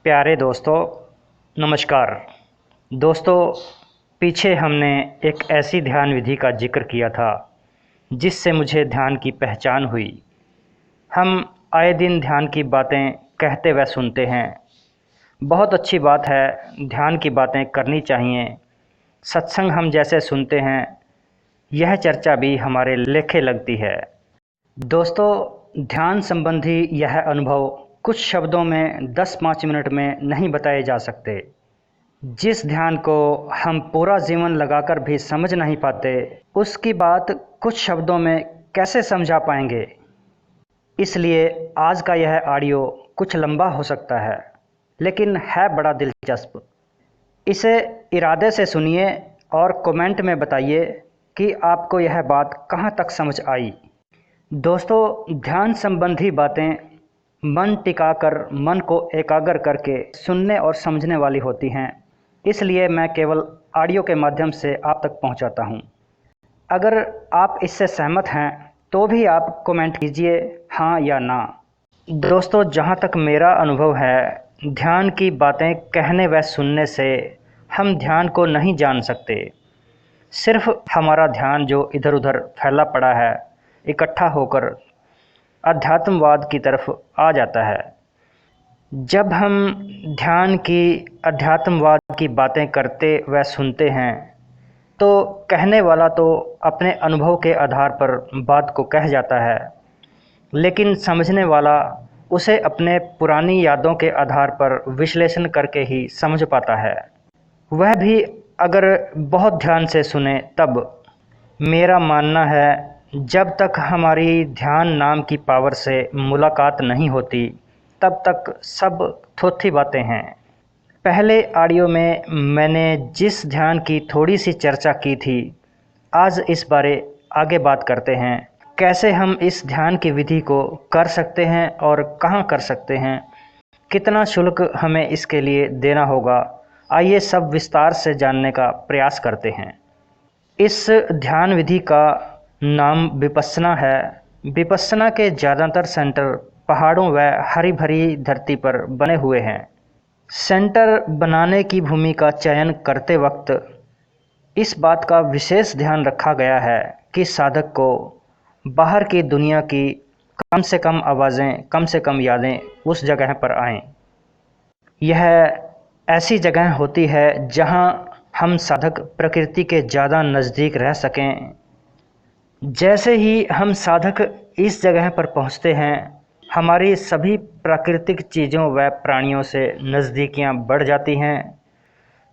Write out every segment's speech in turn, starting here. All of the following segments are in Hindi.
प्यारे दोस्तों, नमस्कार। दोस्तों, पीछे हमने एक ऐसी ध्यान विधि का जिक्र किया था जिससे मुझे ध्यान की पहचान हुई। हम आए दिन ध्यान की बातें कहते व सुनते हैं। बहुत अच्छी बात है, ध्यान की बातें करनी चाहिए। सत्संग हम जैसे सुनते हैं, यह चर्चा भी हमारे लेखे लगती है। दोस्तों, ध्यान संबंधी यह अनुभव कुछ शब्दों में 10-5 मिनट में नहीं बताए जा सकते। जिस ध्यान को हम पूरा जीवन लगाकर भी समझ नहीं पाते, उसकी बात कुछ शब्दों में कैसे समझा पाएंगे। इसलिए आज का यह ऑडियो कुछ लंबा हो सकता है, लेकिन है बड़ा दिलचस्प। इसे इरादे से सुनिए और कमेंट में बताइए कि आपको यह बात कहाँ तक समझ आई। दोस्तों, ध्यान संबंधी बातें मन टिकाकर, मन को एकाग्र करके सुनने और समझने वाली होती हैं। इसलिए मैं केवल ऑडियो के माध्यम से आप तक पहुंचाता हूं। अगर आप इससे सहमत हैं तो भी आप कमेंट कीजिए, हाँ या ना। दोस्तों, जहां तक मेरा अनुभव है, ध्यान की बातें कहने व सुनने से हम ध्यान को नहीं जान सकते। सिर्फ हमारा ध्यान जो इधर उधर फैला पड़ा है, इकट्ठा होकर अध्यात्मवाद की तरफ आ जाता है। जब हम ध्यान की, अध्यात्मवाद की बातें करते व सुनते हैं तो कहने वाला तो अपने अनुभव के आधार पर बात को कह जाता है, लेकिन समझने वाला उसे अपने पुरानी यादों के आधार पर विश्लेषण करके ही समझ पाता है, वह भी अगर बहुत ध्यान से सुने तब। मेरा मानना है, जब तक हमारी ध्यान नाम की पावर से मुलाकात नहीं होती, तब तक सब थोथी बातें हैं। पहले ऑडियो में मैंने जिस ध्यान की थोड़ी सी चर्चा की थी, आज इस बारे आगे बात करते हैं। कैसे हम इस ध्यान की विधि को कर सकते हैं और कहाँ कर सकते हैं, कितना शुल्क हमें इसके लिए देना होगा। आइए सब विस्तार से जानने का प्रयास करते हैं। इस ध्यान विधि का नाम विपस्सना है। विपस्सना के ज़्यादातर सेंटर पहाड़ों व हरी भरी धरती पर बने हुए हैं। सेंटर बनाने की भूमि का चयन करते वक्त इस बात का विशेष ध्यान रखा गया है कि साधक को बाहर की दुनिया की कम से कम आवाज़ें, कम से कम यादें उस जगह पर आएं। यह ऐसी जगह होती है जहां हम साधक प्रकृति के ज़्यादा नज़दीक रह सकें। जैसे ही हम साधक इस जगह पर पहुंचते हैं, हमारी सभी प्राकृतिक चीज़ों व प्राणियों से नज़दीकियां बढ़ जाती हैं।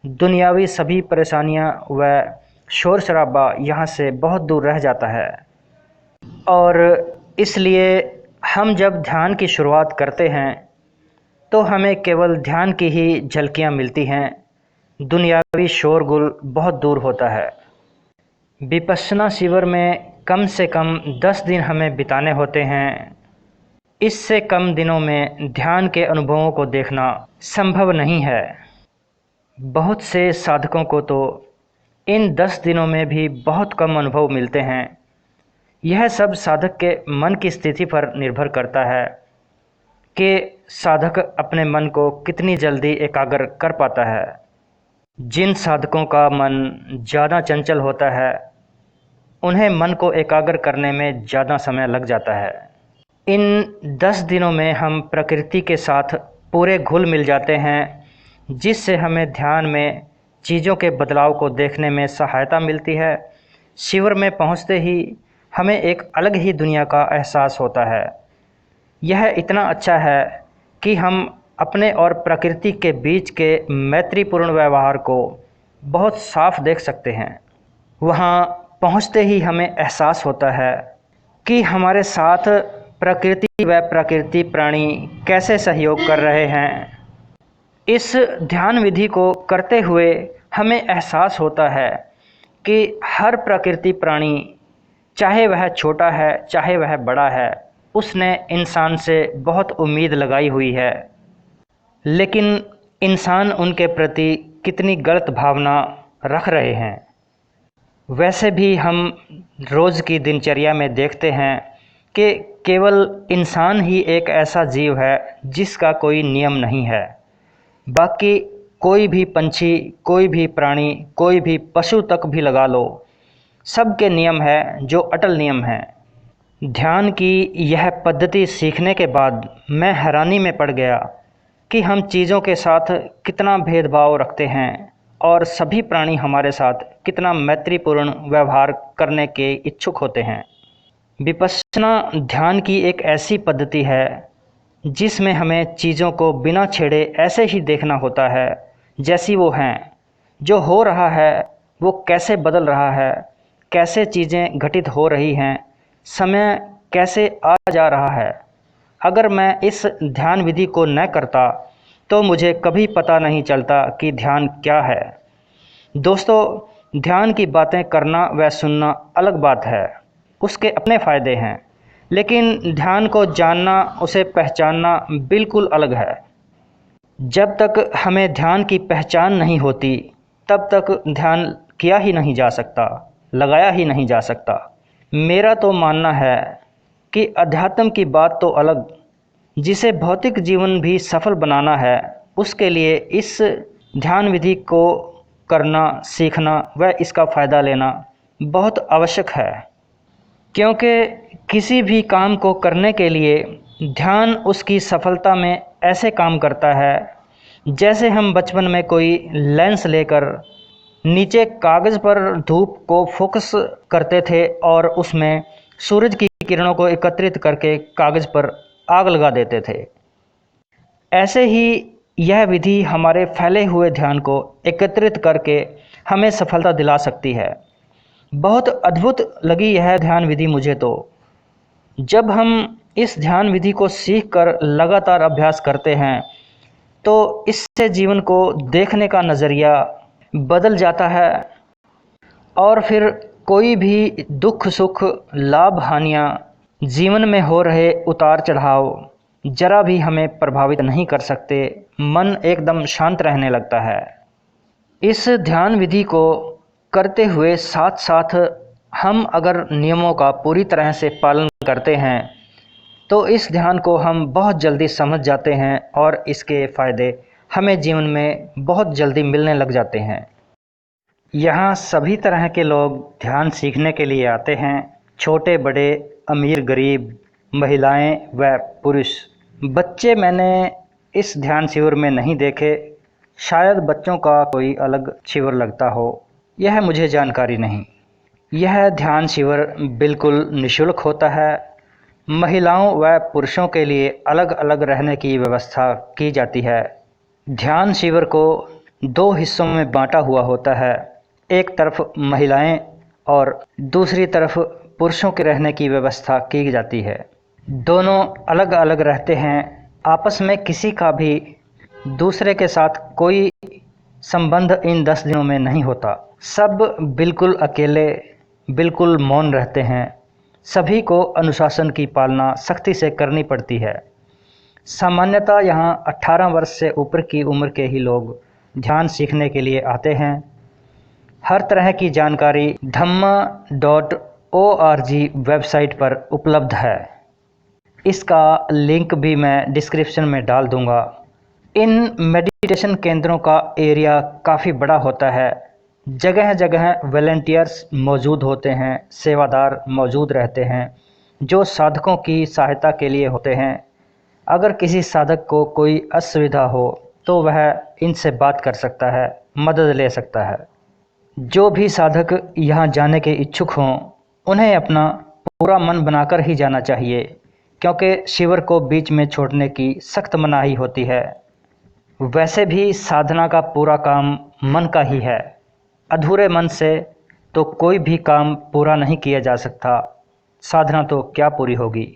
दुनियावी सभी परेशानियां व शोर शराबा यहाँ से बहुत दूर रह जाता है। और इसलिए हम जब ध्यान की शुरुआत करते हैं तो हमें केवल ध्यान की ही झलकियाँ मिलती हैं। दुनियावी शोरगुल बहुत दूर होता है। विपस्सना शिविर में कम से कम 10 दिन हमें बिताने होते हैं। इससे कम दिनों में ध्यान के अनुभवों को देखना संभव नहीं है। बहुत से साधकों को तो इन 10 दिनों में भी बहुत कम अनुभव मिलते हैं। यह सब साधक के मन की स्थिति पर निर्भर करता है कि साधक अपने मन को कितनी जल्दी एकाग्र कर पाता है। जिन साधकों का मन ज़्यादा चंचल होता है, उन्हें मन को एकाग्र करने में ज़्यादा समय लग जाता है। इन 10 दिनों में हम प्रकृति के साथ पूरे घुल मिल जाते हैं, जिससे हमें ध्यान में चीज़ों के बदलाव को देखने में सहायता मिलती है। शिविर में पहुंचते ही हमें एक अलग ही दुनिया का एहसास होता है। यह इतना अच्छा है कि हम अपने और प्रकृति के बीच के मैत्रीपूर्ण व्यवहार को बहुत साफ देख सकते हैं। वहाँ पहुँचते ही हमें एहसास होता है कि हमारे साथ प्रकृति व प्रकृति प्राणी कैसे सहयोग कर रहे हैं। इस ध्यान विधि को करते हुए हमें एहसास होता है कि हर प्रकृति प्राणी, चाहे वह छोटा है चाहे वह बड़ा है, उसने इंसान से बहुत उम्मीद लगाई हुई है। लेकिन इंसान उनके प्रति कितनी गलत भावना रख रहे हैं। वैसे भी हम रोज़ की दिनचर्या में देखते हैं कि केवल इंसान ही एक ऐसा जीव है जिसका कोई नियम नहीं है। बाकी कोई भी पंछी, कोई भी प्राणी, कोई भी पशु तक भी लगा लो, सबके नियम है जो अटल नियम है। ध्यान की यह पद्धति सीखने के बाद मैं हैरानी में पड़ गया कि हम चीज़ों के साथ कितना भेदभाव रखते हैं और सभी प्राणी हमारे साथ कितना मैत्रीपूर्ण व्यवहार करने के इच्छुक होते हैं। विपश्यना ध्यान की एक ऐसी पद्धति है जिसमें हमें चीज़ों को बिना छेड़े ऐसे ही देखना होता है जैसी वो हैं। जो हो रहा है वो कैसे बदल रहा है, कैसे चीज़ें घटित हो रही हैं, समय कैसे आ जा रहा है। अगर मैं इस ध्यान विधि को न करता तो मुझे कभी पता नहीं चलता कि ध्यान क्या है। दोस्तों, ध्यान की बातें करना व सुनना अलग बात है, उसके अपने फ़ायदे हैं, लेकिन ध्यान को जानना, उसे पहचानना बिल्कुल अलग है। जब तक हमें ध्यान की पहचान नहीं होती तब तक ध्यान किया ही नहीं जा सकता, लगाया ही नहीं जा सकता। मेरा तो मानना है कि अध्यात्म की बात तो अलग, जिसे भौतिक जीवन भी सफल बनाना है, उसके लिए इस ध्यान विधि को करना, सीखना व इसका फ़ायदा लेना बहुत आवश्यक है। क्योंकि किसी भी काम को करने के लिए ध्यान उसकी सफलता में ऐसे काम करता है जैसे हम बचपन में कोई लेंस लेकर नीचे कागज़ पर धूप को फोकस करते थे और उसमें सूरज की किरणों को एकत्रित करके कागज़ पर आग लगा देते थे। ऐसे ही यह विधि हमारे फैले हुए ध्यान को एकत्रित करके हमें सफलता दिला सकती है। बहुत अद्भुत लगी यह ध्यान विधि मुझे तो। जब हम इस ध्यान विधि को सीखकर लगातार अभ्यास करते हैं तो इससे जीवन को देखने का नज़रिया बदल जाता है और फिर कोई भी दुख सुख, लाभ हानियाँ, जीवन में हो रहे उतार चढ़ाव जरा भी हमें प्रभावित नहीं कर सकते। मन एकदम शांत रहने लगता है। इस ध्यान विधि को करते हुए साथ साथ हम अगर नियमों का पूरी तरह से पालन करते हैं तो इस ध्यान को हम बहुत जल्दी समझ जाते हैं और इसके फ़ायदे हमें जीवन में बहुत जल्दी मिलने लग जाते हैं। यहाँ सभी तरह के लोग ध्यान सीखने के लिए आते हैं, छोटे बड़े, अमीर गरीब, महिलाएं व पुरुष। बच्चे मैंने इस ध्यान शिविर में नहीं देखे, शायद बच्चों का कोई अलग शिविर लगता हो, यह मुझे जानकारी नहीं। यह ध्यान शिविर बिल्कुल निःशुल्क होता है। महिलाओं व पुरुषों के लिए अलग अलग रहने की व्यवस्था की जाती है। ध्यान शिविर को 2 हिस्सों में बांटा हुआ होता है, एक तरफ महिलाएं और दूसरी तरफ पुरुषों के रहने की व्यवस्था की जाती है। दोनों अलग अलग रहते हैं, आपस में किसी का भी दूसरे के साथ कोई संबंध इन 10 दिनों में नहीं होता। सब बिल्कुल अकेले, बिल्कुल मौन रहते हैं। सभी को अनुशासन की पालना सख्ती से करनी पड़ती है। सामान्यतः यहाँ 18 वर्ष से ऊपर की उम्र के ही लोग ध्यान सीखने के लिए आते हैं। हर तरह की जानकारी dhamma.org वेबसाइट पर उपलब्ध है। इसका लिंक भी मैं डिस्क्रिप्शन में डाल दूंगा। इन मेडिटेशन केंद्रों का एरिया काफ़ी बड़ा होता है। जगह जगह वॉलंटियर्स मौजूद होते हैं, सेवादार मौजूद रहते हैं जो साधकों की सहायता के लिए होते हैं। अगर किसी साधक को कोई असुविधा हो तो वह इनसे बात कर सकता है, मदद ले सकता है। जो भी साधक यहाँ जाने के इच्छुक हों उन्हें अपना पूरा मन बनाकर ही जाना चाहिए, क्योंकि शिविर को बीच में छोड़ने की सख्त मनाही होती है। वैसे भी साधना का पूरा काम मन का ही है। अधूरे मन से तो कोई भी काम पूरा नहीं किया जा सकता, साधना तो क्या पूरी होगी।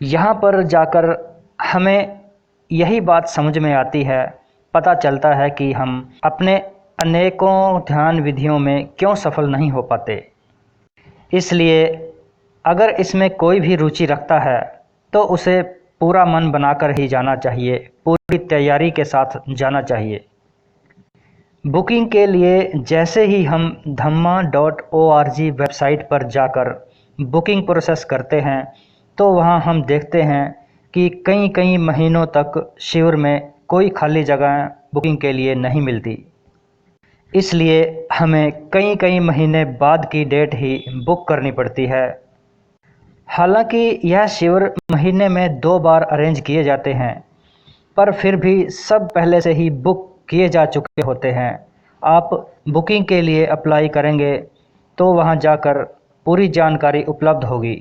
यहाँ पर जाकर हमें यही बात समझ में आती है, पता चलता है कि हम अपने अनेकों ध्यान विधियों में क्यों सफल नहीं हो पाते। इसलिए अगर इसमें कोई भी रुचि रखता है तो उसे पूरा मन बनाकर ही जाना चाहिए, पूरी तैयारी के साथ जाना चाहिए। बुकिंग के लिए जैसे ही हम dhamma.org वेबसाइट पर जाकर बुकिंग प्रोसेस करते हैं तो वहाँ हम देखते हैं कि कई कई महीनों तक शिविर में कोई खाली जगह बुकिंग के लिए नहीं मिलती, इसलिए हमें कई कई महीने बाद की डेट ही बुक करनी पड़ती है। हालांकि यह शिविर महीने में 2 बार अरेंज किए जाते हैं, पर फिर भी सब पहले से ही बुक किए जा चुके होते हैं। आप बुकिंग के लिए अप्लाई करेंगे तो वहां जाकर पूरी जानकारी उपलब्ध होगी।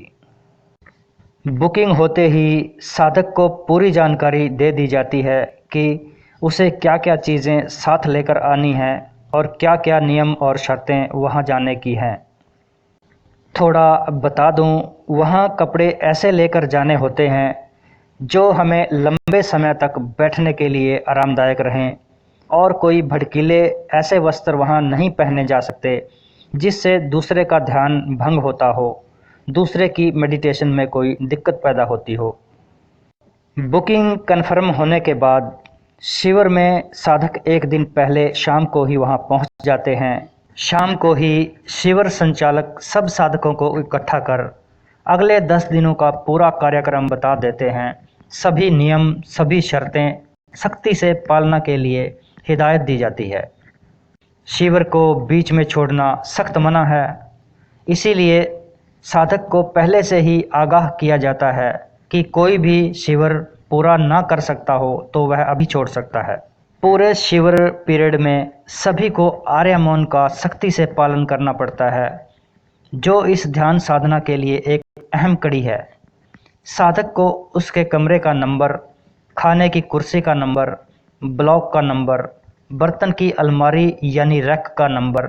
बुकिंग होते ही साधक को पूरी जानकारी दे दी जाती है कि उसे क्या क्या चीज़ें साथ लेकर आनी हैं और क्या क्या नियम और शर्तें वहां जाने की हैं। थोड़ा बता दूं, वहां कपड़े ऐसे लेकर जाने होते हैं जो हमें लंबे समय तक बैठने के लिए आरामदायक रहें, और कोई भड़कीले ऐसे वस्त्र वहां नहीं पहने जा सकते जिससे दूसरे का ध्यान भंग होता हो, दूसरे की मेडिटेशन में कोई दिक्कत पैदा होती हो। बुकिंग कन्फर्म होने के बाद शिविर में साधक एक दिन पहले शाम को ही वहां पहुंच जाते हैं। शाम को ही शिविर संचालक सब साधकों को इकट्ठा कर अगले 10 दिनों का पूरा कार्यक्रम बता देते हैं। सभी नियम, सभी शर्तें सख्ती से पालना के लिए हिदायत दी जाती है। शिविर को बीच में छोड़ना सख्त मना है, इसीलिए साधक को पहले से ही आगाह किया जाता है कि कोई भी शिविर पूरा ना कर सकता हो तो वह अभी छोड़ सकता है। पूरे शिविर पीरियड में सभी को आर्य मौन का सख्ती से पालन करना पड़ता है, जो इस ध्यान साधना के लिए एक अहम कड़ी है। साधक को उसके कमरे का नंबर, खाने की कुर्सी का नंबर, ब्लॉक का नंबर, बर्तन की अलमारी यानी रैक का नंबर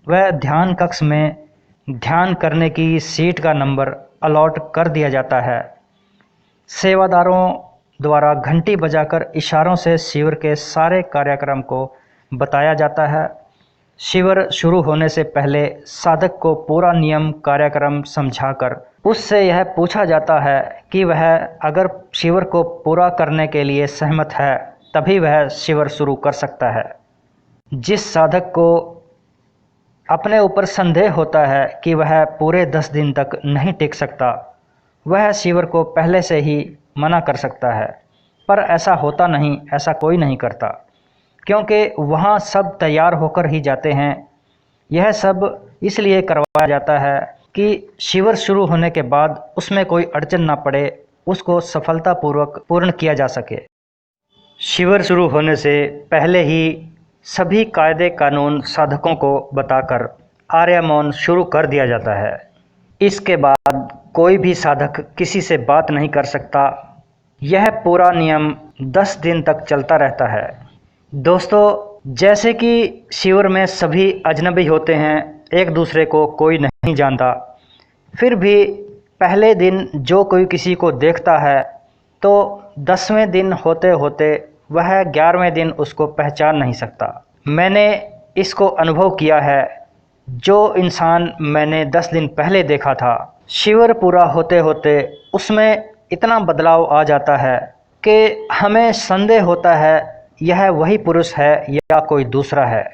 व ध्यान कक्ष में ध्यान करने की सीट का नंबर अलॉट कर दिया जाता है। सेवादारों द्वारा घंटी बजाकर इशारों से शिविर के सारे कार्यक्रम को बताया जाता है। शिविर शुरू होने से पहले साधक को पूरा नियम कार्यक्रम समझाकर उससे यह पूछा जाता है कि वह अगर शिविर को पूरा करने के लिए सहमत है तभी वह शिविर शुरू कर सकता है। जिस साधक को अपने ऊपर संदेह होता है कि वह पूरे 10 दिन तक नहीं टिक सकता, वह शिविर को पहले से ही मना कर सकता है, पर ऐसा होता नहीं, ऐसा कोई नहीं करता, क्योंकि वहाँ सब तैयार होकर ही जाते हैं। यह सब इसलिए करवाया जाता है कि शिविर शुरू होने के बाद उसमें कोई अड़चन ना पड़े, उसको सफलतापूर्वक पूर्ण किया जा सके। शिविर शुरू होने से पहले ही सभी कायदे कानून साधकों को बताकर आर्य मौन शुरू कर दिया जाता है। इसके बाद कोई भी साधक किसी से बात नहीं कर सकता। यह पूरा नियम 10 दिन तक चलता रहता है। दोस्तों, जैसे कि शिविर में सभी अजनबी होते हैं, एक दूसरे को कोई नहीं जानता, फिर भी पहले दिन जो कोई किसी को देखता है तो 10वें दिन होते होते वह 11वें दिन उसको पहचान नहीं सकता। मैंने इसको अनुभव किया है। जो इंसान मैंने 10 दिन पहले देखा था, शिविर पूरा होते होते उसमें इतना बदलाव आ जाता है कि हमें संदेह होता है यह वही पुरुष है या कोई दूसरा है।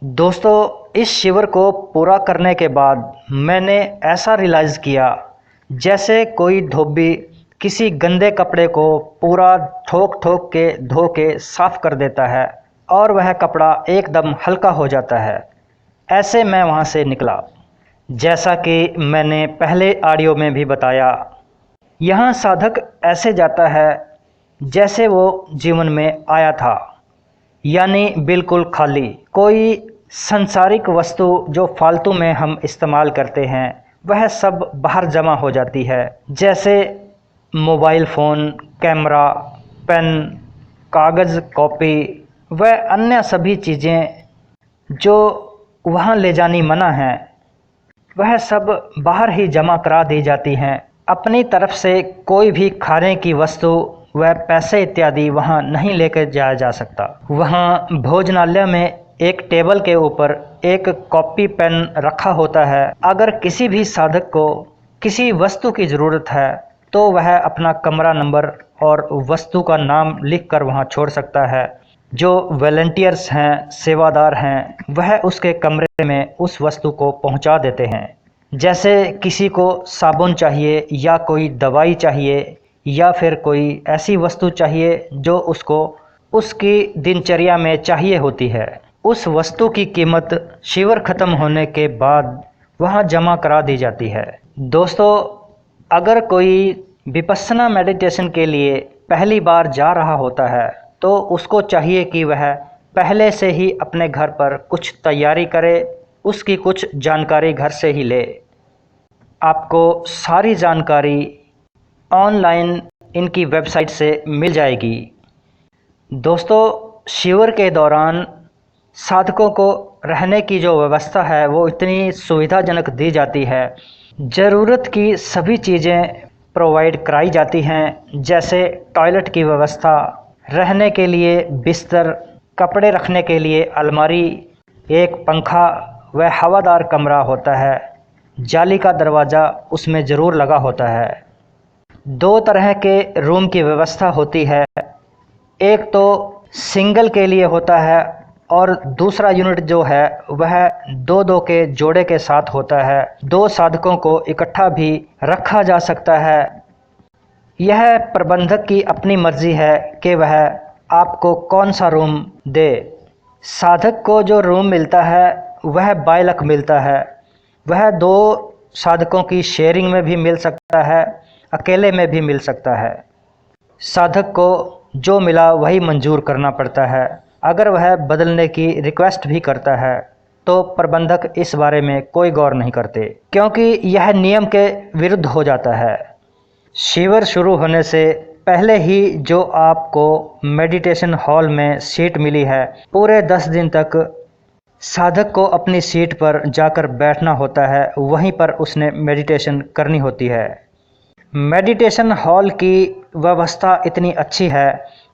दोस्तों, इस शिविर को पूरा करने के बाद मैंने ऐसा रियलाइज़ किया जैसे कोई धोबी किसी गंदे कपड़े को पूरा ठोक ठोक के धो के साफ कर देता है और वह कपड़ा एकदम हल्का हो जाता है। ऐसे मैं वहाँ से निकला। जैसा कि मैंने पहले ऑडियो में भी बताया, यहाँ साधक ऐसे जाता है जैसे वो जीवन में आया था, यानी बिल्कुल खाली। कोई सांसारिक वस्तु जो फालतू में हम इस्तेमाल करते हैं वह सब बाहर जमा हो जाती है, जैसे मोबाइल फ़ोन, कैमरा, पेन, कागज़, कॉपी व अन्य सभी चीज़ें जो वहाँ ले जानी मना है, वह सब बाहर ही जमा करा दी जाती हैं। अपनी तरफ से कोई भी खाने की वस्तु व पैसे इत्यादि वहाँ नहीं लेकर जाया जा सकता। वहाँ भोजनालय में एक टेबल के ऊपर एक कॉपी पेन रखा होता है। अगर किसी भी साधक को किसी वस्तु की ज़रूरत है तो वह अपना कमरा नंबर और वस्तु का नाम लिखकर वहाँ छोड़ सकता है। जो वॉलंटियर्स हैं, सेवादार हैं, वह उसके कमरे में उस वस्तु को पहुँचा देते हैं। जैसे किसी को साबुन चाहिए या कोई दवाई चाहिए या फिर कोई ऐसी वस्तु चाहिए जो उसको उसकी दिनचर्या में चाहिए होती है। उस वस्तु की कीमत शिविर खत्म होने के बाद वहाँ जमा करा दी जाती है। दोस्तों, अगर कोई विपस्सना मेडिटेशन के लिए पहली बार जा रहा होता है तो उसको चाहिए कि वह पहले से ही अपने घर पर कुछ तैयारी करे, उसकी कुछ जानकारी घर से ही ले। आपको सारी जानकारी ऑनलाइन इनकी वेबसाइट से मिल जाएगी। दोस्तों, शिविर के दौरान साधकों को रहने की जो व्यवस्था है वो इतनी सुविधाजनक दी जाती है। ज़रूरत की सभी चीज़ें प्रोवाइड कराई जाती हैं, जैसे टॉयलेट की व्यवस्था, रहने के लिए बिस्तर, कपड़े रखने के लिए अलमारी, एक पंखा व हवादार कमरा होता है। जाली का दरवाज़ा उसमें ज़रूर लगा होता है। 2 तरह के रूम की व्यवस्था होती है। एक तो सिंगल के लिए होता है और दूसरा यूनिट जो है वह 2-2 के जोड़े के साथ होता है। 2 साधकों को इकट्ठा भी रखा जा सकता है। यह प्रबंधक की अपनी मर्जी है कि वह आपको कौन सा रूम दे। साधक को जो रूम मिलता है वह बाइलक मिलता है। वह 2 साधकों की शेयरिंग में भी मिल सकता है, अकेले में भी मिल सकता है। साधक को जो मिला वही मंजूर करना पड़ता है। अगर वह बदलने की रिक्वेस्ट भी करता है तो प्रबंधक इस बारे में कोई गौर नहीं करते, क्योंकि यह नियम के विरुद्ध हो जाता है। शिविर शुरू होने से पहले ही जो आपको मेडिटेशन हॉल में सीट मिली है, पूरे 10 दिन तक साधक को अपनी सीट पर जाकर बैठना होता है। वहीं पर उसने मेडिटेशन करनी होती है। मेडिटेशन हॉल की व्यवस्था इतनी अच्छी है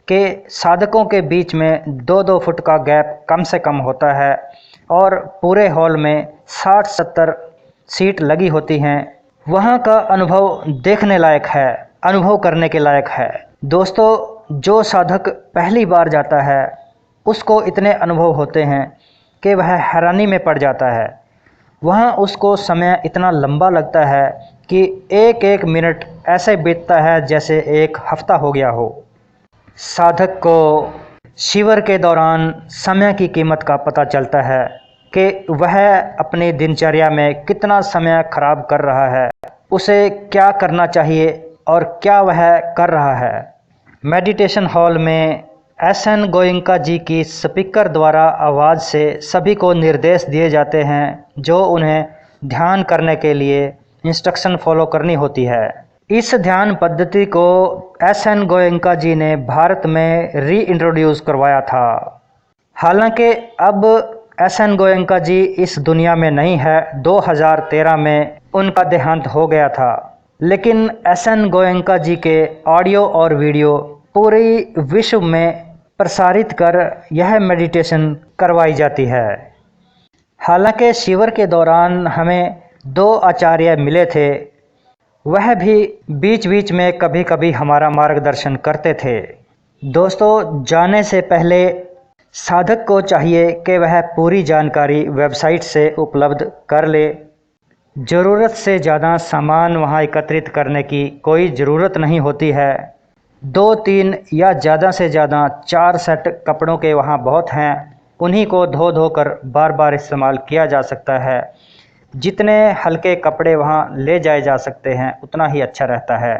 कि साधकों के बीच में 2-2 फुट का गैप कम से कम होता है और पूरे हॉल में 60-70 सीट लगी होती हैं। वहाँ का अनुभव देखने लायक है, अनुभव करने के लायक है। दोस्तों, जो साधक पहली बार जाता है उसको इतने अनुभव होते हैं कि वह हैरानी में पड़ जाता है। वहाँ उसको समय इतना लंबा लगता है कि एक मिनट ऐसे बीतता है जैसे एक हफ्ता हो गया हो। साधक को शिविर के दौरान समय की कीमत का पता चलता है कि वह अपनी दिनचर्या में कितना समय खराब कर रहा है, उसे क्या करना चाहिए और क्या वह कर रहा है। मेडिटेशन हॉल में एस.एन. गोयंका जी की स्पीकर द्वारा आवाज़ से सभी को निर्देश दिए जाते हैं जो उन्हें ध्यान करने के लिए इंस्ट्रक्शन फॉलो करनी होती है। इस ध्यान पद्धति को एस.एन. गोयंका जी ने भारत में री इंट्रोड्यूस करवाया था। हालांकि अब एस.एन. गोयंका जी इस दुनिया में नहीं है। 2013 में उनका देहांत हो गया था, लेकिन एस.एन. गोयंका जी के ऑडियो और वीडियो पूरी विश्व में प्रसारित कर यह मेडिटेशन करवाई जाती है। हालांकि शिविर के दौरान हमें 2 आचार्य मिले थे। वह भी बीच बीच में कभी कभी हमारा मार्गदर्शन करते थे। दोस्तों, जाने से पहले साधक को चाहिए कि वह पूरी जानकारी वेबसाइट से उपलब्ध कर ले। ज़रूरत से ज़्यादा सामान वहाँ एकत्रित करने की कोई ज़रूरत नहीं होती है। 2-3 या ज़्यादा से ज़्यादा 4 सेट कपड़ों के वहाँ बहुत हैं। उन्हीं को धो धो कर बार बार इस्तेमाल किया जा सकता है। जितने हल्के कपड़े वहाँ ले जाए जा सकते हैं उतना ही अच्छा रहता है,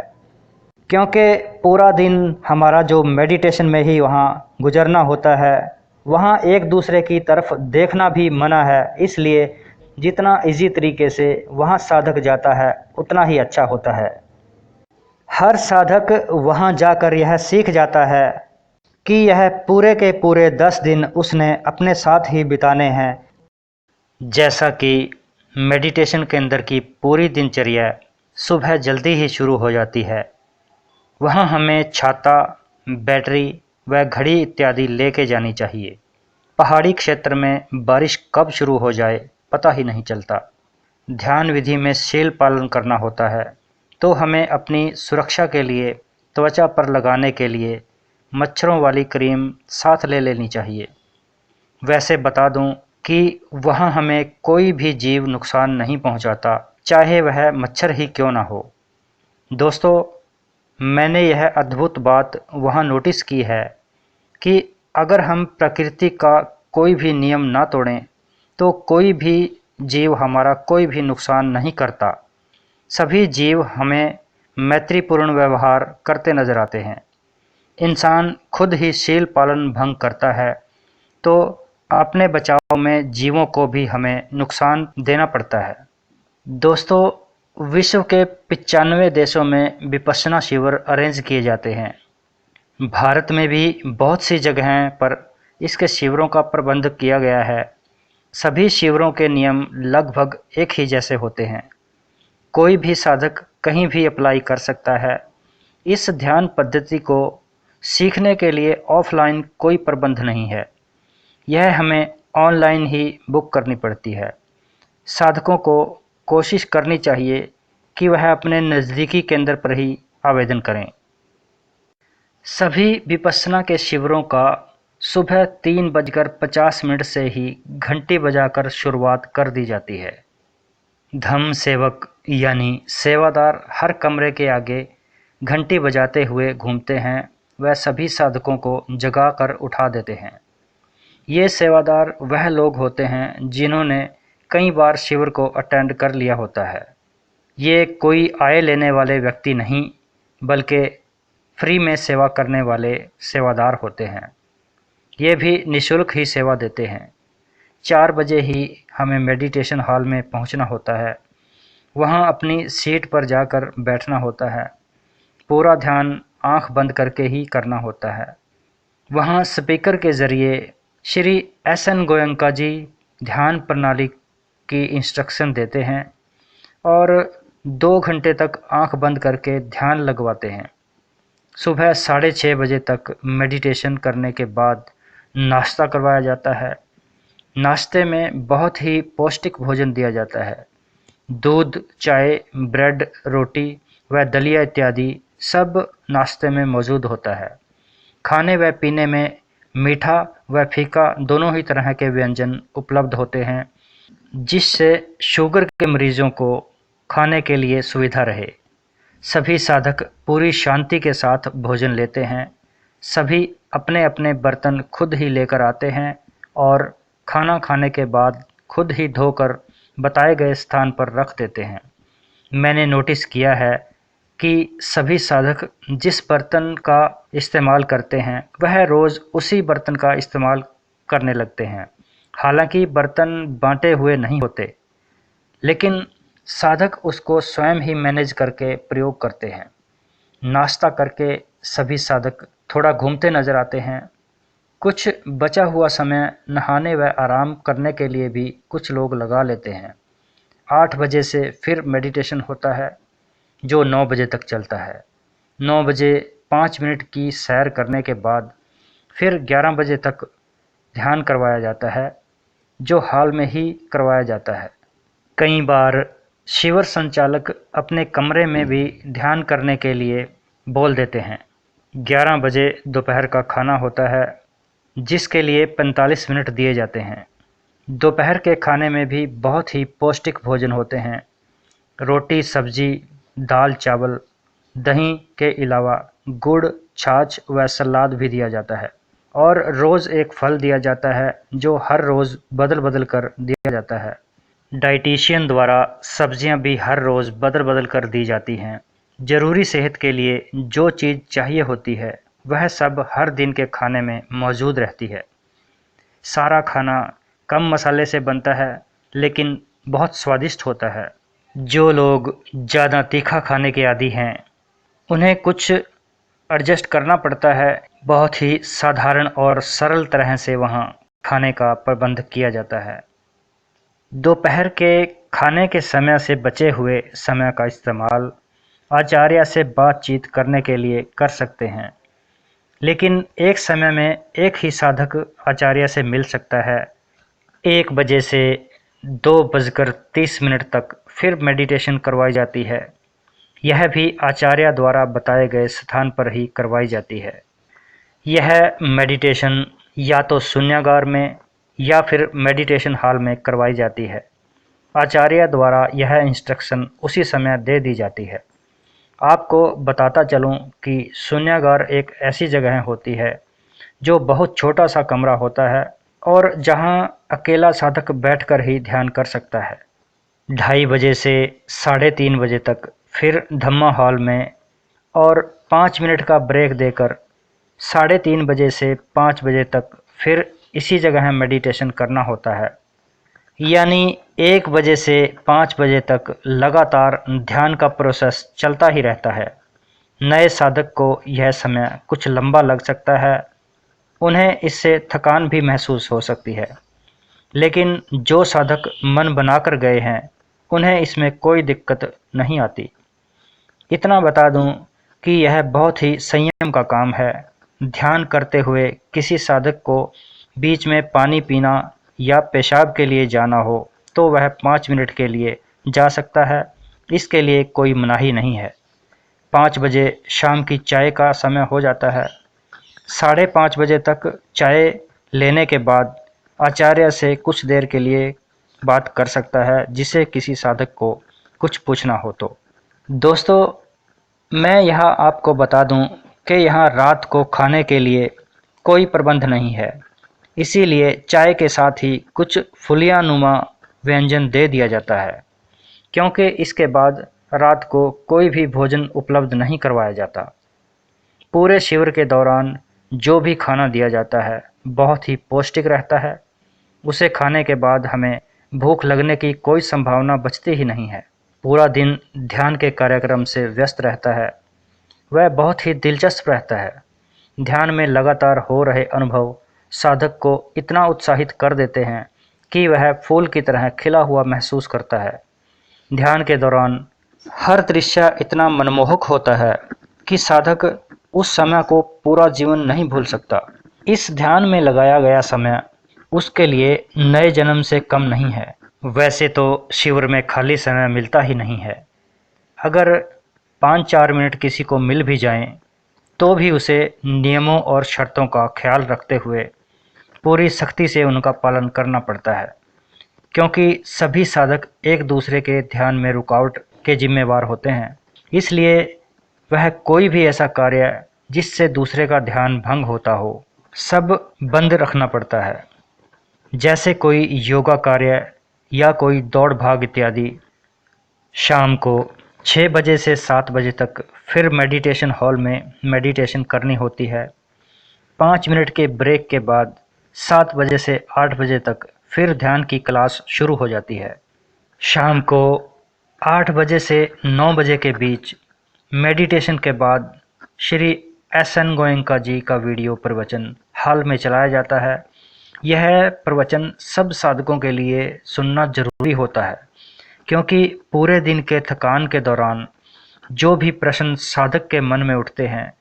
क्योंकि पूरा दिन हमारा जो मेडिटेशन में ही वहाँ गुजरना होता है। वहाँ एक दूसरे की तरफ देखना भी मना है, इसलिए जितना इजी तरीके से वहाँ साधक जाता है उतना ही अच्छा होता है। हर साधक वहाँ जाकर यह सीख जाता है कि यह पूरे के पूरे 10 दिन उसने अपने साथ ही बिताने हैं। जैसा कि मेडिटेशन के अंदर की पूरी दिनचर्या सुबह जल्दी ही शुरू हो जाती है। वहाँ हमें छाता, बैटरी व घड़ी इत्यादि लेके जानी चाहिए। पहाड़ी क्षेत्र में बारिश कब शुरू हो जाए पता ही नहीं चलता। ध्यान विधि में शील पालन करना होता है, तो हमें अपनी सुरक्षा के लिए त्वचा पर लगाने के लिए मच्छरों वाली क्रीम साथ ले लेनी चाहिए। वैसे बता दूं कि वहाँ हमें कोई भी जीव नुकसान नहीं पहुँचाता, चाहे वह मच्छर ही क्यों ना हो। दोस्तों, मैंने यह अद्भुत बात वहाँ नोटिस की है कि अगर हम प्रकृति का कोई भी नियम ना तोड़ें तो कोई भी जीव हमारा कोई भी नुकसान नहीं करता। सभी जीव हमें मैत्रीपूर्ण व्यवहार करते नजर आते हैं। इंसान खुद ही शील पालन भंग करता है तो अपने बचाव में जीवों को भी हमें नुकसान देना पड़ता है। दोस्तों, विश्व के 95 देशों में विपश्यना शिविर अरेंज किए जाते हैं। भारत में भी बहुत सी जगहें पर इसके शिविरों का प्रबंध किया गया है। सभी शिविरों के नियम लगभग एक ही जैसे होते हैं। कोई भी साधक कहीं भी अप्लाई कर सकता है। इस ध्यान पद्धति को सीखने के लिए ऑफलाइन कोई प्रबंध नहीं है, यह हमें ऑनलाइन ही बुक करनी पड़ती है। साधकों को कोशिश करनी चाहिए कि वह अपने नज़दीकी केंद्र पर ही आवेदन करें। सभी विपश्यना के शिविरों का सुबह 3:50 से ही घंटी बजाकर शुरुआत कर दी जाती है। धम्म सेवक यानी सेवादार हर कमरे के आगे घंटी बजाते हुए घूमते हैं। वह सभी साधकों को जगाकर उठा देते हैं। ये सेवादार वह लोग होते हैं जिन्होंने कई बार शिविर को अटेंड कर लिया होता है। ये कोई आय लेने वाले व्यक्ति नहीं, बल्कि फ्री में सेवा करने वाले सेवादार होते हैं। ये भी निःशुल्क ही सेवा देते हैं। 4 बजे ही हमें मेडिटेशन हॉल में पहुंचना होता है। वहां अपनी सीट पर जाकर बैठना होता है। पूरा ध्यान आंख बंद करके ही करना होता है। वहां स्पीकर के ज़रिए श्री SN गोयंका जी ध्यान प्रणाली की इंस्ट्रक्शन देते हैं और 2 घंटे तक आंख बंद करके ध्यान लगवाते हैं। सुबह 6:30 बजे तक मेडिटेशन करने के बाद नाश्ता करवाया जाता है। नाश्ते में बहुत ही पौष्टिक भोजन दिया जाता है। दूध, चाय, ब्रेड, रोटी व दलिया इत्यादि सब नाश्ते में मौजूद होता है। खाने व पीने में मीठा व फीका दोनों ही तरह के व्यंजन उपलब्ध होते हैं, जिससे शुगर के मरीजों को खाने के लिए सुविधा रहे। सभी साधक पूरी शांति के साथ भोजन लेते हैं। सभी अपने अपने बर्तन खुद ही लेकर आते हैं और खाना खाने के बाद खुद ही धोकर बताए गए स्थान पर रख देते हैं। मैंने नोटिस किया है कि सभी साधक जिस बर्तन का इस्तेमाल करते हैं वह रोज़ उसी बर्तन का इस्तेमाल करने लगते हैं। हालांकि बर्तन बांटे हुए नहीं होते, लेकिन साधक उसको स्वयं ही मैनेज करके प्रयोग करते हैं। नाश्ता करके सभी साधक थोड़ा घूमते नजर आते हैं। कुछ बचा हुआ समय नहाने व आराम करने के लिए भी कुछ लोग लगा लेते हैं। 8 बजे से फिर मेडिटेशन होता है जो 9 बजे तक चलता है। 9 बजे 5 मिनट की सैर करने के बाद फिर 11 बजे तक ध्यान करवाया जाता है, जो हॉल में ही करवाया जाता है। कई बार शिविर संचालक अपने कमरे में भी ध्यान करने के लिए बोल देते हैं। 11 बजे दोपहर का खाना होता है, जिसके लिए 45 मिनट दिए जाते हैं। दोपहर के खाने में भी बहुत ही पौष्टिक भोजन होते हैं। रोटी, सब्जी, दाल, चावल, दही के अलावा गुड़, छाछ व सलाद भी दिया जाता है और रोज़ एक फल दिया जाता है जो हर रोज़ बदल बदल कर दिया जाता है। डाइटिशियन द्वारा सब्जियां भी हर रोज़ बदल बदल कर दी जाती हैं। ज़रूरी सेहत के लिए जो चीज़ चाहिए होती है वह सब हर दिन के खाने में मौजूद रहती है। सारा खाना कम मसाले से बनता है, लेकिन बहुत स्वादिष्ट होता है। जो लोग ज़्यादा तीखा खाने के आदी हैं उन्हें कुछ एडजस्ट करना पड़ता है। बहुत ही साधारण और सरल तरह से वहाँ खाने का प्रबंध किया जाता है। दोपहर के खाने के समय से बचे हुए समय का इस्तेमाल आचार्य से बातचीत करने के लिए कर सकते हैं, लेकिन एक समय में एक ही साधक आचार्य से मिल सकता है। 1 बजे से 2:30 तक फिर मेडिटेशन करवाई जाती है। यह भी आचार्य द्वारा बताए गए स्थान पर ही करवाई जाती है। यह मेडिटेशन या तो शून्यागार में या फिर मेडिटेशन हॉल में करवाई जाती है। आचार्य द्वारा यह इंस्ट्रक्शन उसी समय दे दी जाती है। आपको बताता चलूं कि शून्यागार एक ऐसी जगह होती है जो बहुत छोटा सा कमरा होता है और जहां अकेला साधक बैठकर ही ध्यान कर सकता है। 2:30 से 3:30 तक फिर धम्मा हॉल में और 5 मिनट का ब्रेक देकर 3:30 से 5 बजे तक फिर इसी जगह मेडिटेशन करना होता है। यानी 1 बजे से 5 बजे तक लगातार ध्यान का प्रोसेस चलता ही रहता है। नए साधक को यह समय कुछ लंबा लग सकता है, उन्हें इससे थकान भी महसूस हो सकती है, लेकिन जो साधक मन बनाकर गए हैं उन्हें इसमें कोई दिक्कत नहीं आती। इतना बता दूं कि यह बहुत ही संयम का काम है। ध्यान करते हुए किसी साधक को बीच में पानी पीना या पेशाब के लिए जाना हो तो वह 5 मिनट के लिए जा सकता है, इसके लिए कोई मनाही नहीं है। 5 बजे शाम की चाय का समय हो जाता है। 5:30 बजे तक चाय लेने के बाद आचार्य से कुछ देर के लिए बात कर सकता है, जिसे किसी साधक को कुछ पूछना हो तो। दोस्तों, मैं यहाँ आपको बता दूं कि यहाँ रात को खाने के लिए कोई प्रबंध नहीं है, इसीलिए चाय के साथ ही कुछ फुलियानुमा व्यंजन दे दिया जाता है, क्योंकि इसके बाद रात को कोई भी भोजन उपलब्ध नहीं करवाया जाता। पूरे शिविर के दौरान जो भी खाना दिया जाता है बहुत ही पौष्टिक रहता है। उसे खाने के बाद हमें भूख लगने की कोई संभावना बचती ही नहीं है। पूरा दिन ध्यान के कार्यक्रम से व्यस्त रहता है। वह बहुत ही दिलचस्प रहता है। ध्यान में लगातार हो रहे अनुभव साधक को इतना उत्साहित कर देते हैं कि वह फूल की तरह खिला हुआ महसूस करता है। ध्यान के दौरान हर दृश्य इतना मनमोहक होता है कि साधक उस समय को पूरा जीवन नहीं भूल सकता। इस ध्यान में लगाया गया समय उसके लिए नए जन्म से कम नहीं है। वैसे तो शिविर में खाली समय मिलता ही नहीं है। अगर 5-4 मिनट किसी को मिल भी जाएं, तो भी उसे नियमों और शर्तों का ख्याल रखते हुए पूरी सख्ती से उनका पालन करना पड़ता है, क्योंकि सभी साधक एक दूसरे के ध्यान में रुकावट के जिम्मेवार होते हैं। इसलिए वह कोई भी ऐसा कार्य जिससे दूसरे का ध्यान भंग होता हो, सब बंद रखना पड़ता है। जैसे कोई योगा कार्य या कोई दौड़ भाग इत्यादि। शाम को 6 बजे से 7 बजे तक फिर मेडिटेशन हॉल में मेडिटेशन करनी होती है। 5 मिनट के ब्रेक के बाद 7 बजे से 8 बजे तक फिर ध्यान की क्लास शुरू हो जाती है। शाम को 8 बजे से 9 बजे के बीच मेडिटेशन के बाद श्री SN गोयनका जी का वीडियो प्रवचन हॉल में चलाया जाता है। यह प्रवचन सब साधकों के लिए सुनना जरूरी होता है, क्योंकि पूरे दिन के थकान के दौरान जो भी प्रश्न साधक के मन में उठते हैं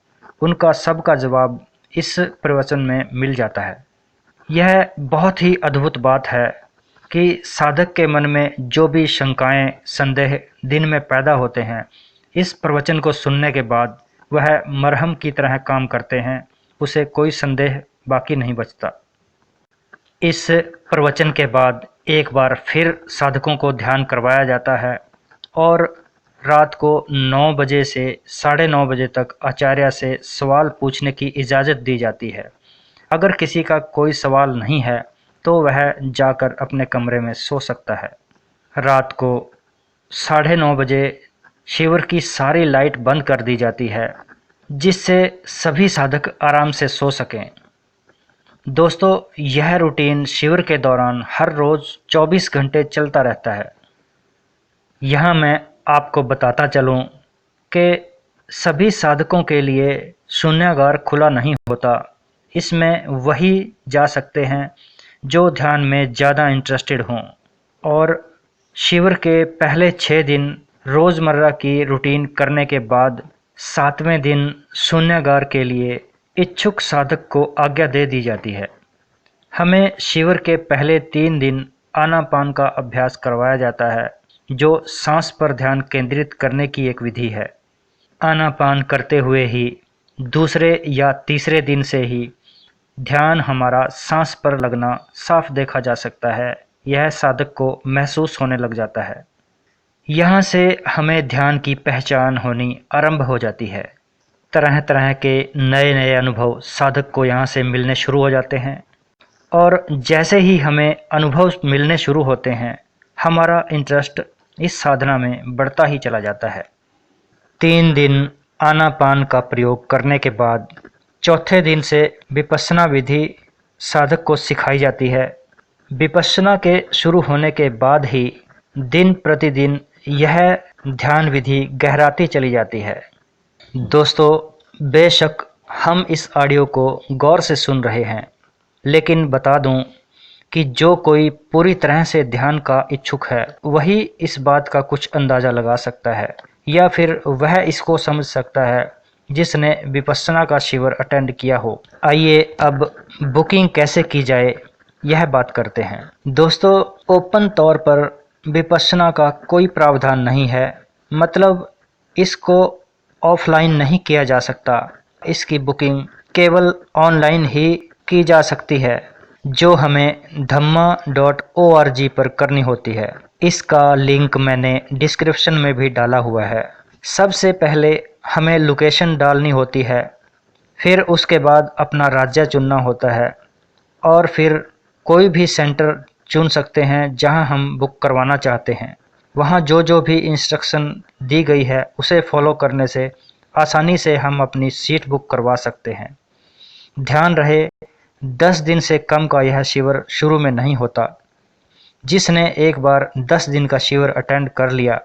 उनका सबका जवाब इस प्रवचन में मिल जाता है। यह बहुत ही अद्भुत बात है कि साधक के मन में जो भी शंकाएं, संदेह दिन में पैदा होते हैं, इस प्रवचन को सुनने के बाद वह मरहम की तरह काम करते हैं। उसे कोई संदेह बाकी नहीं बचता। इस प्रवचन के बाद एक बार फिर साधकों को ध्यान करवाया जाता है और रात को 9 बजे से 9:30 बजे तक आचार्य से सवाल पूछने की इजाज़त दी जाती है। अगर किसी का कोई सवाल नहीं है तो वह जाकर अपने कमरे में सो सकता है। रात को 9:30 बजे शिविर की सारी लाइट बंद कर दी जाती है, जिससे सभी साधक आराम से सो सकें। दोस्तों, यह रूटीन शिविर के दौरान हर रोज़ 24 घंटे चलता रहता है। यहाँ मैं आपको बताता चलूँ कि सभी साधकों के लिए शून्यागार खुला नहीं होता। इसमें वही जा सकते हैं जो ध्यान में ज़्यादा इंटरेस्टेड हों। और शिविर के पहले 6 दिन रोज़मर्रा की रूटीन करने के बाद 7वें दिन शून्यागार के लिए इच्छुक साधक को आज्ञा दे दी जाती है। हमें शिविर के पहले 3 दिन आनापान का अभ्यास करवाया जाता है, जो सांस पर ध्यान केंद्रित करने की एक विधि है। आनापान करते हुए ही दूसरे या तीसरे दिन से ही ध्यान हमारा सांस पर लगना साफ देखा जा सकता है। यह साधक को महसूस होने लग जाता है। यहाँ से हमें ध्यान की पहचान होनी आरंभ हो जाती है। तरह तरह के नए नए अनुभव साधक को यहाँ से मिलने शुरू हो जाते हैं। और जैसे ही हमें अनुभव मिलने शुरू होते हैं, हमारा इंटरेस्ट इस साधना में बढ़ता ही चला जाता है। 3 दिन आनापान का प्रयोग करने के बाद चौथे दिन से विपश्यना विधि साधक को सिखाई जाती है। विपश्यना के शुरू होने के बाद ही दिन प्रतिदिन यह ध्यान विधि गहराती चली जाती है। दोस्तों, बेशक हम इस ऑडियो को गौर से सुन रहे हैं, लेकिन बता दूं कि जो कोई पूरी तरह से ध्यान का इच्छुक है वही इस बात का कुछ अंदाज़ा लगा सकता है, या फिर वह इसको समझ सकता है जिसने विपश्यना का शिविर अटेंड किया हो। आइए अब बुकिंग कैसे की जाए यह बात करते हैं। दोस्तों, ओपन तौर पर विपश्यना का कोई प्रावधान नहीं है, मतलब इसको ऑफलाइन नहीं किया जा सकता। इसकी बुकिंग केवल ऑनलाइन ही की जा सकती है, जो हमें dhamma.org पर करनी होती है। इसका लिंक मैंने डिस्क्रिप्शन में भी डाला हुआ है। सबसे पहले हमें लोकेशन डालनी होती है, फिर उसके बाद अपना राज्य चुनना होता है, और फिर कोई भी सेंटर चुन सकते हैं जहां हम बुक करवाना चाहते हैं। वहां जो जो भी इंस्ट्रक्शन दी गई है उसे फॉलो करने से आसानी से हम अपनी सीट बुक करवा सकते हैं। ध्यान रहे, 10 दिन से कम का यह शिविर शुरू में नहीं होता। जिसने एक बार 10 दिन का शिविर अटेंड कर लिया,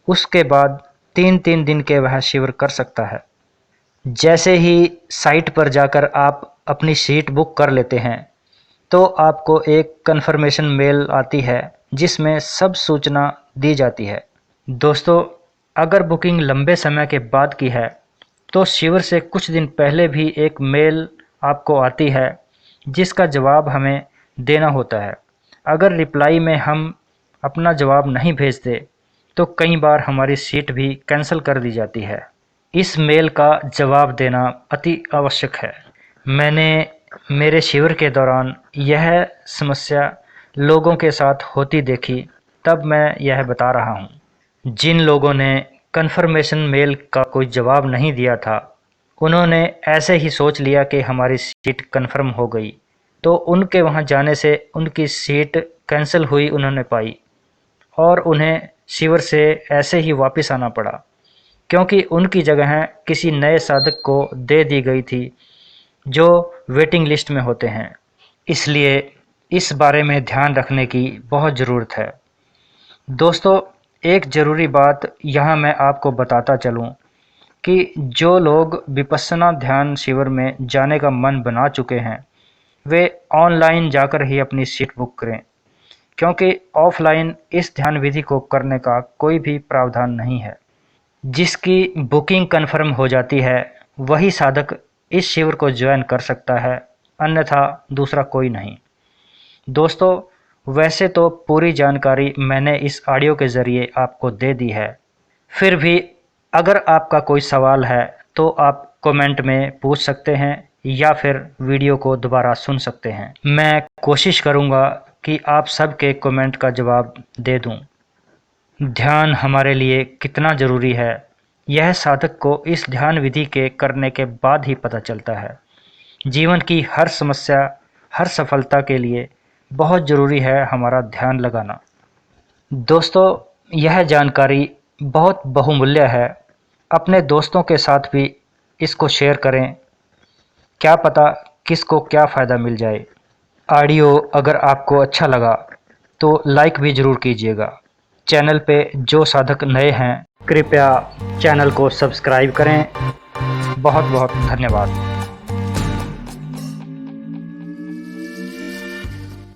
उसके बाद 3-3 दिन के वह शिविर कर सकता है। जैसे ही साइट पर जाकर आप अपनी सीट बुक कर लेते हैं, तो आपको एक कन्फर्मेशन मेल आती है जिसमें सब सूचना दी जाती है। दोस्तों, अगर बुकिंग लंबे समय के बाद की है तो शिविर से कुछ दिन पहले भी एक मेल आपको आती है जिसका जवाब हमें देना होता है। अगर रिप्लाई में हम अपना जवाब नहीं भेजते तो कई बार हमारी सीट भी कैंसिल कर दी जाती है। इस मेल का जवाब देना अति आवश्यक है। मैंने मेरे शिविर के दौरान यह समस्या लोगों के साथ होती देखी, तब मैं यह बता रहा हूँ। जिन लोगों ने कन्फर्मेशन मेल का कोई जवाब नहीं दिया था, उन्होंने ऐसे ही सोच लिया कि हमारी सीट कन्फर्म हो गई, तो उनके वहाँ जाने से उनकी सीट कैंसिल हुई उन्होंने पाई, और उन्हें शिविर से ऐसे ही वापस आना पड़ा, क्योंकि उनकी जगह किसी नए साधक को दे दी गई थी जो वेटिंग लिस्ट में होते हैं। इसलिए इस बारे में ध्यान रखने की बहुत ज़रूरत है। दोस्तों, एक ज़रूरी बात यहाँ मैं आपको बताता चलूँ कि जो लोग विपश्यना ध्यान शिविर में जाने का मन बना चुके हैं, वे ऑनलाइन जाकर ही अपनी सीट बुक करें, क्योंकि ऑफलाइन इस ध्यान विधि को करने का कोई भी प्रावधान नहीं है। जिसकी बुकिंग कन्फर्म हो जाती है वही साधक इस शिविर को ज्वाइन कर सकता है, अन्यथा दूसरा कोई नहीं। दोस्तों, वैसे तो पूरी जानकारी मैंने इस ऑडियो के ज़रिए आपको दे दी है, फिर भी अगर आपका कोई सवाल है तो आप कमेंट में पूछ सकते हैं या फिर वीडियो को दोबारा सुन सकते हैं। मैं कोशिश करूंगा कि आप सबके कमेंट का जवाब दे दूं। ध्यान हमारे लिए कितना ज़रूरी है, यह साधक को इस ध्यान विधि के करने के बाद ही पता चलता है। जीवन की हर समस्या, हर सफलता के लिए बहुत ज़रूरी है हमारा ध्यान लगाना। दोस्तों, यह जानकारी बहुत बहुमूल्य है। अपने दोस्तों के साथ भी इसको शेयर करें, क्या पता किसको क्या फ़ायदा मिल जाए। ऑडियो अगर आपको अच्छा लगा तो लाइक भी ज़रूर कीजिएगा। चैनल पे जो साधक नए हैं, कृपया चैनल को सब्सक्राइब करें। बहुत बहुत धन्यवाद।